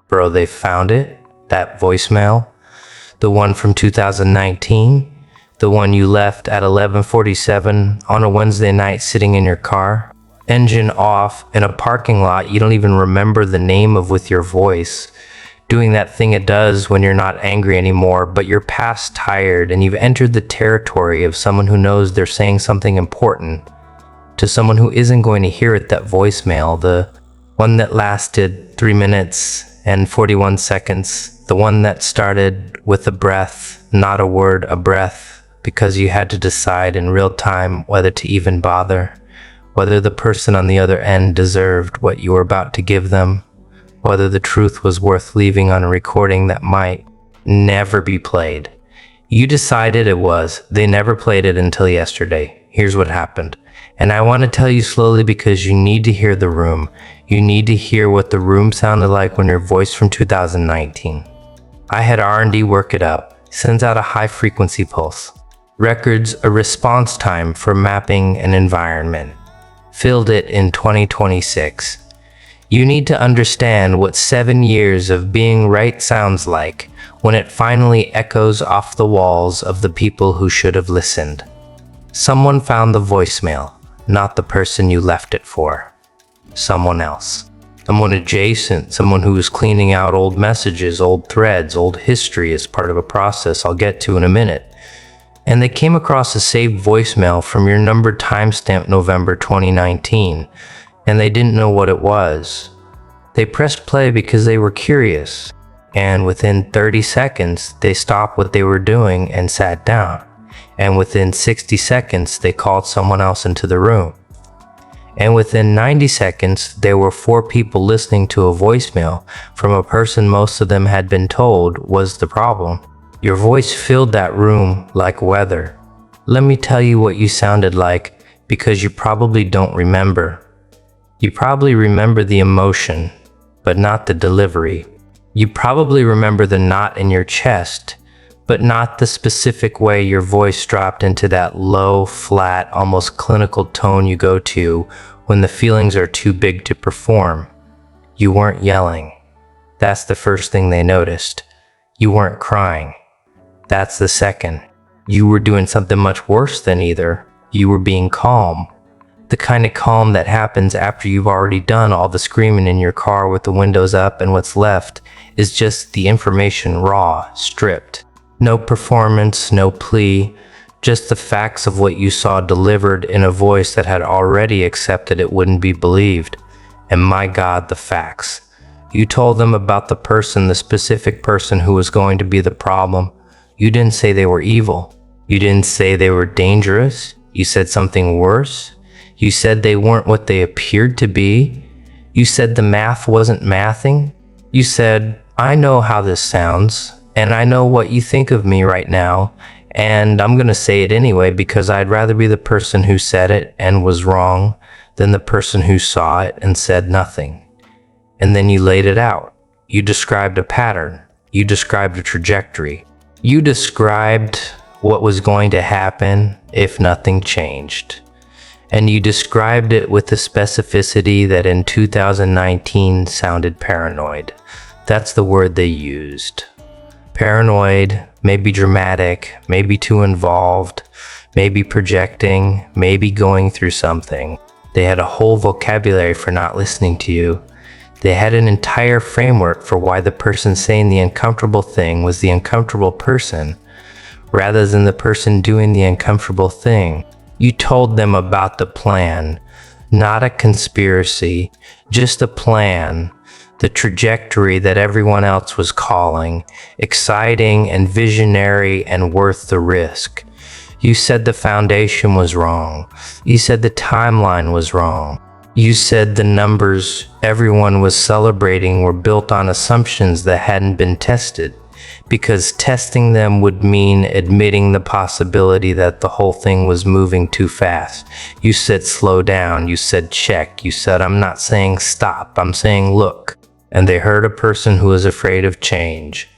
Bro, they found it. That voicemail. The one from 2019. The one you left at 11:47 on a Wednesday night sitting in your car. Engine off in a parking lot you don't even remember the name of with your voice. Doing that thing it does when you're not angry anymore, but you're past tired and you've entered the territory of someone who knows they're saying something important to someone who isn't going to hear it. That voicemail, the one that lasted 3 minutes and 41 seconds, the one that started with a breath, not a word, a breath, because you had to decide in real time whether to even bother, whether the person on the other end deserved what you were about to give them, whether the truth was worth leaving on a recording that might never be played. You decided it was. They never played it until yesterday. Here's what happened. And I want to tell you slowly because you need to hear the room. You need to hear what the room sounded like when your voice from 2019. I had R&D work it up. Sends out a high frequency pulse. Records a response time for mapping an environment. Filled it in 2026. You need to understand what 7 years of being right sounds like when it finally echoes off the walls of the people who should have listened. Someone found the voicemail, not the person you left it for. Someone else. Someone adjacent, someone who was cleaning out old messages, old threads, old history as part of a process I'll get to in a minute. And they came across a saved voicemail from your numbered timestamp November 2019. And they didn't know what it was. They pressed play because they were curious, and within 30 seconds, they stopped what they were doing and sat down. And within 60 seconds, they called someone else into the room. And within 90 seconds, there were 4 people listening to a voicemail from a person most of them had been told was the problem. Your voice filled that room like weather. Let me tell you what you sounded like, because you probably don't remember. You probably remember the emotion, but not the delivery. You probably remember the knot in your chest, but not the specific way your voice dropped into that low, flat, almost clinical tone you go to when the feelings are too big to perform. You weren't yelling. That's the first thing they noticed. You weren't crying. That's the second. You were doing something much worse than either. You were being calm. The kind of calm that happens after you've already done all the screaming in your car with the windows up and what's left is just the information raw, stripped. No performance, no plea, just the facts of what you saw delivered in a voice that had already accepted it wouldn't be believed. And my God, the facts. You told them about the person, the specific person who was going to be the problem. You didn't say they were evil. You didn't say they were dangerous. You said something worse. You said they weren't what they appeared to be. You said the math wasn't mathing. You said, I know how this sounds, and I know what you think of me right now, and I'm gonna say it anyway because I'd rather be the person who said it and was wrong than the person who saw it and said nothing. And then you laid it out. You described a pattern. You described a trajectory. You described what was going to happen if nothing changed. And you described it with a specificity that in 2019 sounded paranoid. That's the word they used. Paranoid, maybe dramatic, maybe too involved, maybe projecting, maybe going through something. They had a whole vocabulary for not listening to you. They had an entire framework for why the person saying the uncomfortable thing was the uncomfortable person, rather than the person doing the uncomfortable thing. You told them about the plan, not a conspiracy, just a plan, the trajectory that everyone else was calling, exciting and visionary and worth the risk. You said the foundation was wrong. You said the timeline was wrong. You said the numbers everyone was celebrating were built on assumptions that hadn't been tested, because testing them would mean admitting the possibility that the whole thing was moving too fast. You said slow down. You said check. You said I'm not saying stop. I'm saying look. And they heard a person who was afraid of change.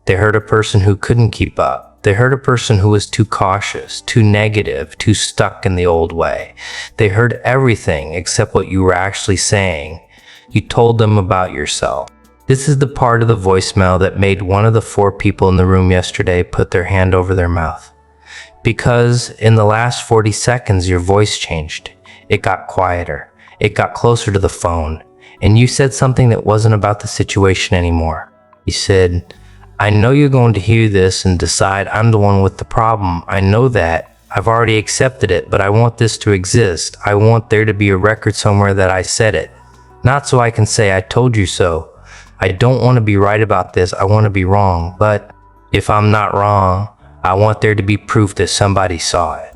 They heard a person who couldn't keep up. They heard a person who was too cautious, too negative, too stuck in the old way. They heard everything except what you were actually saying. You told them about yourself. This is the part of the voicemail that made one of the 4 people in the room yesterday put their hand over their mouth. Because in the last 40 seconds, your voice changed. It got quieter. It got closer to the phone. And you said something that wasn't about the situation anymore. You said, I know you're going to hear this and decide I'm the one with the problem. I know that. I've already accepted it, but I want this to exist. I want there to be a record somewhere that I said it. Not so I can say I told you so. I don't want to be right about this. I want to be wrong. But if I'm not wrong, I want there to be proof that somebody saw it.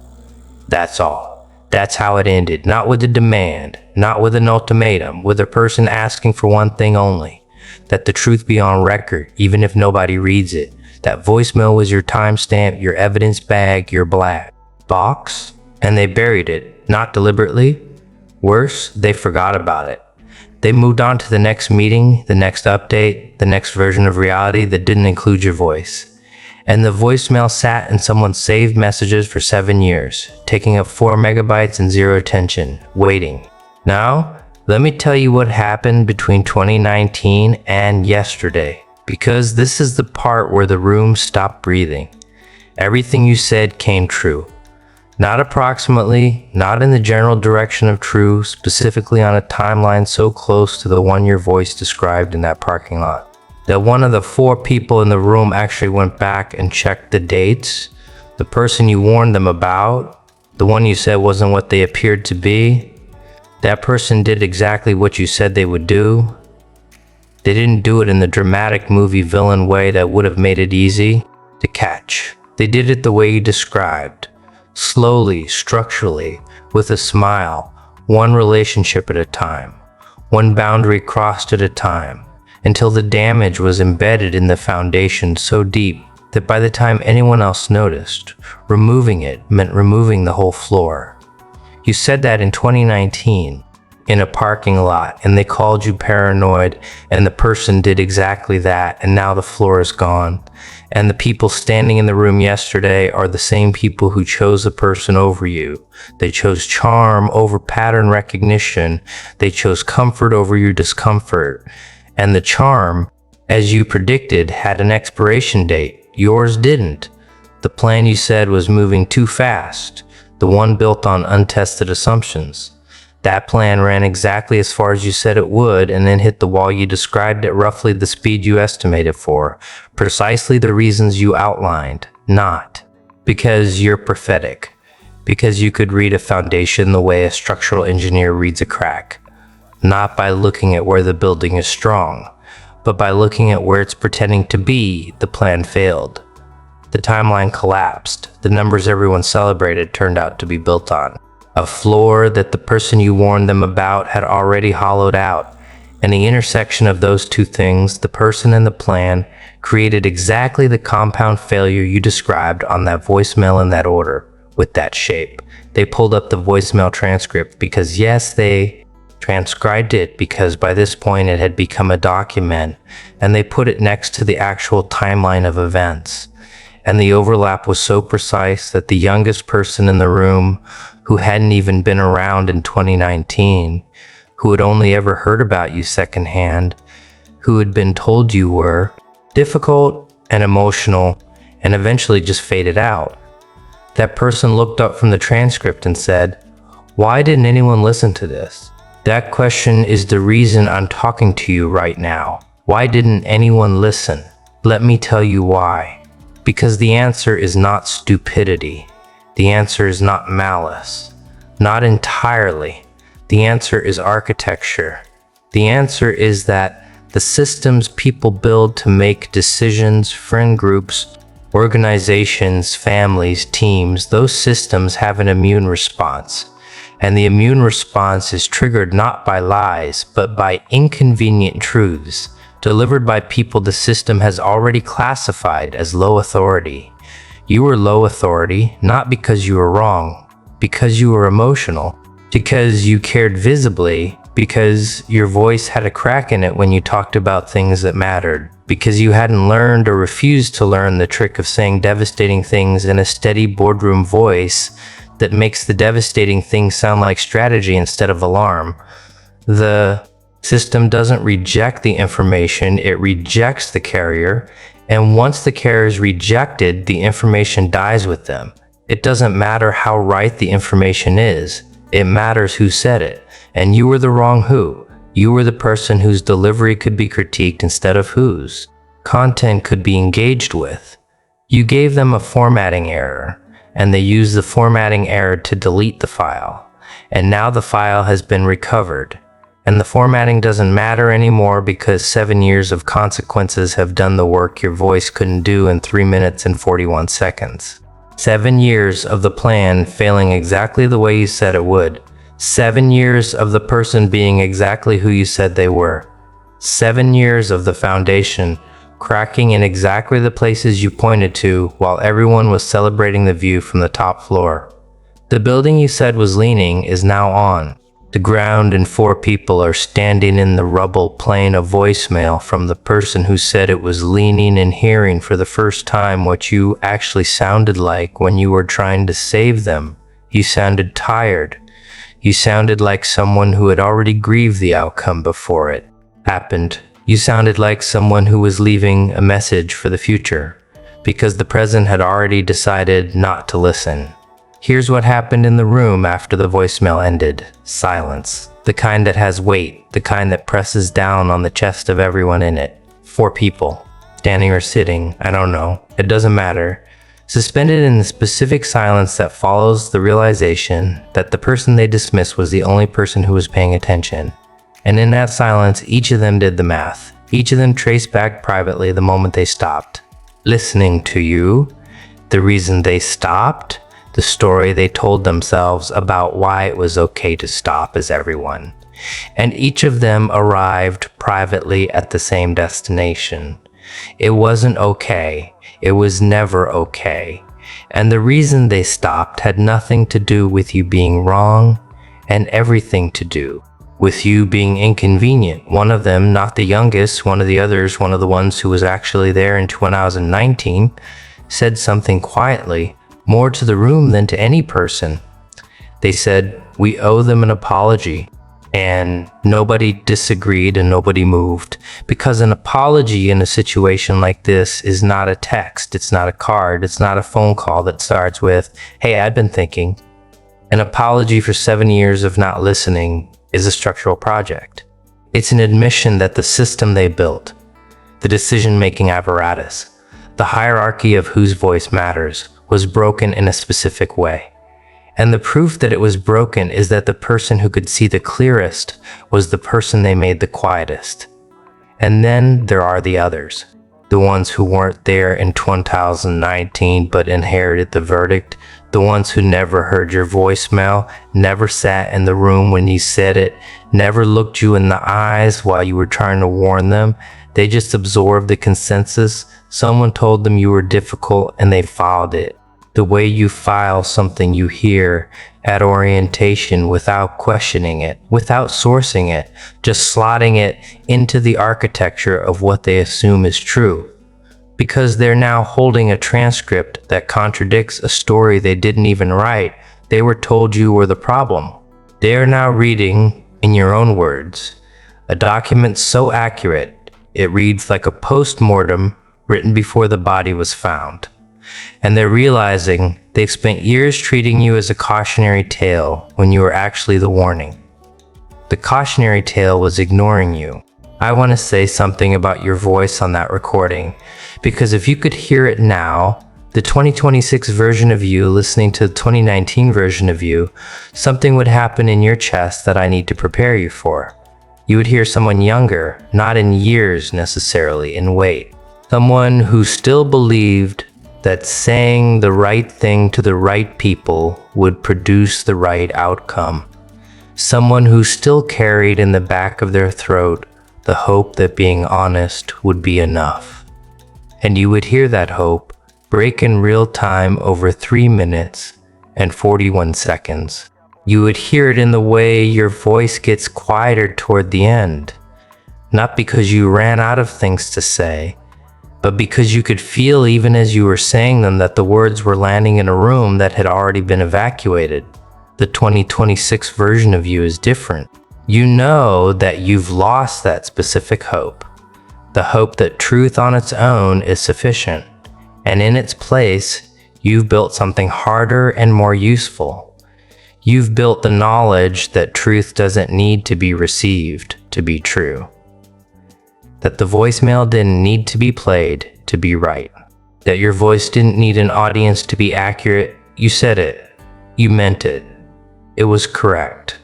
That's all. That's how it ended. Not with a demand, not with an ultimatum, with a person asking for one thing only. That the truth be on record, even if nobody reads it. That voicemail was your timestamp, your evidence bag, your black box, and they buried it, not deliberately. Worse, they forgot about it. They moved on to the next meeting, the next update, the next version of reality that didn't include your voice. And the voicemail sat in someone's saved messages for 7 years, taking up 4 megabytes and 0 attention, waiting. Now, let me tell you what happened between 2019 and yesterday, because this is the part where the room stopped breathing. Everything you said came true. Not approximately, not in the general direction of true, specifically on a timeline so close to the one your voice described in that parking lot. That one of the 4 people in the room actually went back and checked the dates. The person you warned them about, the one you said wasn't what they appeared to be, that person did exactly what you said they would do. They didn't do it in the dramatic movie villain way that would have made it easy to catch. They did it the way you described. Slowly, structurally, with a smile, one relationship at a time, one boundary crossed at a time, until the damage was embedded in the foundation so deep that by the time anyone else noticed, removing it meant removing the whole floor. You said that in 2019 in a parking lot, and they called you paranoid, and the person did exactly that, and now the floor is gone. And the people standing in the room yesterday are the same people who chose a person over you. They chose charm over pattern recognition. They chose comfort over your discomfort. And the charm, as you predicted, had an expiration date. Yours didn't. The plan you said was moving too fast. The one built on untested assumptions. That plan ran exactly as far as you said it would and then hit the wall you described at roughly the speed you estimated for. Precisely the reasons you outlined. Not because you're prophetic. Because you could read a foundation the way a structural engineer reads a crack. Not by looking at where the building is strong, but by looking at where it's pretending to be, the plan failed. The timeline collapsed. The numbers everyone celebrated turned out to be built on. A floor that the person you warned them about had already hollowed out. And the intersection of those two things, the person and the plan, created exactly the compound failure you described on that voicemail in that order, with that shape. They pulled up the voicemail transcript because yes, they transcribed it because by this point it had become a document, and they put it next to the actual timeline of events. And the overlap was so precise that the youngest person in the room, who hadn't even been around in 2019, who had only ever heard about you secondhand, who had been told you were difficult and emotional and eventually just faded out. That person looked up from the transcript and said, "Why didn't anyone listen to this?" That question is the reason I'm talking to you right now. Why didn't anyone listen? Let me tell you why. Because the answer is not stupidity. The answer is not malice. Not entirely. The answer is architecture. The answer is that the systems people build to make decisions, friend groups, organizations, families, teams, those systems have an immune response. And the immune response is triggered not by lies, but by inconvenient truths delivered by people the system has already classified as low authority. You were low authority, not because you were wrong, because you were emotional, because you cared visibly, because your voice had a crack in it when you talked about things that mattered, because you hadn't learned or refused to learn the trick of saying devastating things in a steady boardroom voice that makes the devastating things sound like strategy instead of alarm. The system doesn't reject the information, it rejects the carrier, and once the carrier is rejected, the information dies with them. It doesn't matter how right the information is, it matters who said it. And you were the wrong who. You were the person whose delivery could be critiqued instead of whose content could be engaged with. You gave them a formatting error, and they used the formatting error to delete the file. And now the file has been recovered. And the formatting doesn't matter anymore because 7 years of consequences have done the work your voice couldn't do in 3 minutes and 41 seconds. 7 years of the plan failing exactly the way you said it would. 7 years of the person being exactly who you said they were. 7 years of the foundation cracking in exactly the places you pointed to while everyone was celebrating the view from the top floor. The building you said was leaning is now on the ground, and 4 people are standing in the rubble playing a voicemail from the person who said it was leaning and hearing for the first time what you actually sounded like when you were trying to save them. You sounded tired. You sounded like someone who had already grieved the outcome before it happened. You sounded like someone who was leaving a message for the future, because the present had already decided not to listen. Here's what happened in the room after the voicemail ended. Silence. The kind that has weight, the kind that presses down on the chest of everyone in it. 4 people. Standing or sitting, I don't know. It doesn't matter. Suspended in the specific silence that follows the realization that the person they dismissed was the only person who was paying attention. And in that silence, each of them did the math. Each of them traced back privately the moment they stopped listening to you, the reason they stopped, the story they told themselves about why it was okay to stop as everyone. And each of them arrived privately at the same destination. It wasn't okay. It was never okay. And the reason they stopped had nothing to do with you being wrong and everything to do with you being inconvenient. One of them, not the youngest, one of the others, one of the ones who was actually there in 2019, said something quietly, more to the room than to any person. They said, "We owe them an apology." And nobody disagreed and nobody moved, because an apology in a situation like this is not a text, it's not a card, it's not a phone call that starts with, "Hey, I've been thinking." An apology for 7 years of not listening is a structural project. It's an admission that the system they built, the decision-making apparatus, the hierarchy of whose voice matters, was broken in a specific way. And the proof that it was broken is that the person who could see the clearest was the person they made the quietest. And then there are the others, the ones who weren't there in 2019 but inherited the verdict, the ones who never heard your voicemail, never sat in the room when you said it, never looked you in the eyes while you were trying to warn them. They just absorbed the consensus. Someone told them you were difficult and they followed it. The way you file something you hear at orientation without questioning it, without sourcing it, just slotting it into the architecture of what they assume is true. Because they're now holding a transcript that contradicts a story they didn't even write, they were told you were the problem. They are now reading, in your own words, a document so accurate it reads like a post-mortem written before the body was found. And they're realizing they've spent years treating you as a cautionary tale when you were actually the warning. The cautionary tale was ignoring you. I want to say something about your voice on that recording, because if you could hear it now, the 2026 version of you listening to the 2019 version of you, something would happen in your chest that I need to prepare you for. You would hear someone younger, not in years necessarily, in weight. Someone who still believed that saying the right thing to the right people would produce the right outcome. Someone who still carried in the back of their throat the hope that being honest would be enough. And you would hear that hope break in real time over 3 minutes and 41 seconds. You would hear it in the way your voice gets quieter toward the end. Not because you ran out of things to say, but because you could feel even as you were saying them that the words were landing in a room that had already been evacuated. The 2026 version of you is different. You know that you've lost that specific hope. The hope that truth on its own is sufficient. And in its place, you've built something harder and more useful. You've built the knowledge that truth doesn't need to be received to be true. That the voicemail didn't need to be played to be right. That your voice didn't need an audience to be accurate. You said it. You meant it. It was correct.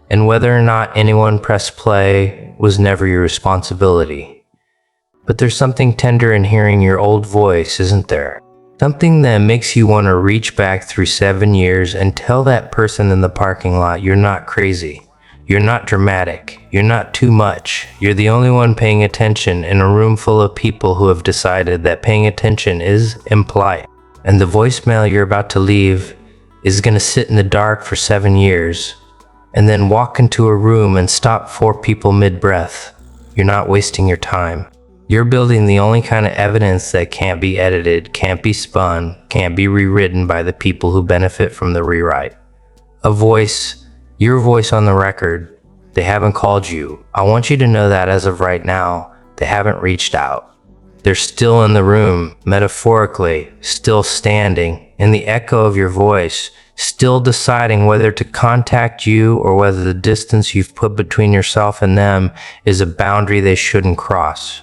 And whether or not anyone pressed play was never your responsibility. But there's something tender in hearing your old voice, isn't there? Something that makes you want to reach back through 7 years and tell that person in the parking lot you're not crazy. You're not dramatic. You're not too much. You're the only one paying attention in a room full of people who have decided that paying attention is impolite. And the voicemail you're about to leave is going to sit in the dark for 7 years and then walk into a room and stop 4 people mid-breath. You're not wasting your time. You're building the only kind of evidence that can't be edited, can't be spun, can't be rewritten by the people who benefit from the rewrite. A voice, your voice on the record. They haven't called you. I want you to know that as of right now, they haven't reached out. They're still in the room, metaphorically, still standing, in the echo of your voice, still deciding whether to contact you or whether the distance you've put between yourself and them is a boundary they shouldn't cross.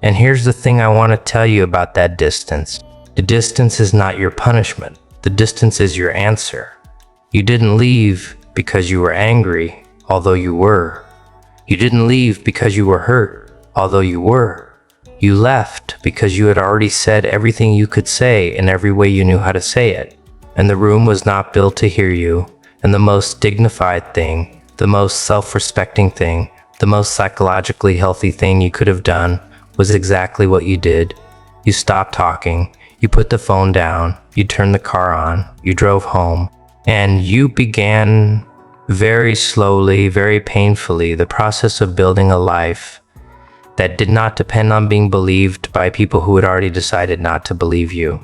And here's the thing I want to tell you about that distance. The distance is not your punishment. The distance is your answer. You didn't leave because you were angry, although you were. You didn't leave because you were hurt, although you were. You left because you had already said everything you could say in every way you knew how to say it. And the room was not built to hear you. And the most dignified thing, the most self-respecting thing, the most psychologically healthy thing you could have done was exactly what you did. You stopped talking, you put the phone down, you turned the car on, you drove home, and you began very slowly, very painfully, the process of building a life that did not depend on being believed by people who had already decided not to believe you.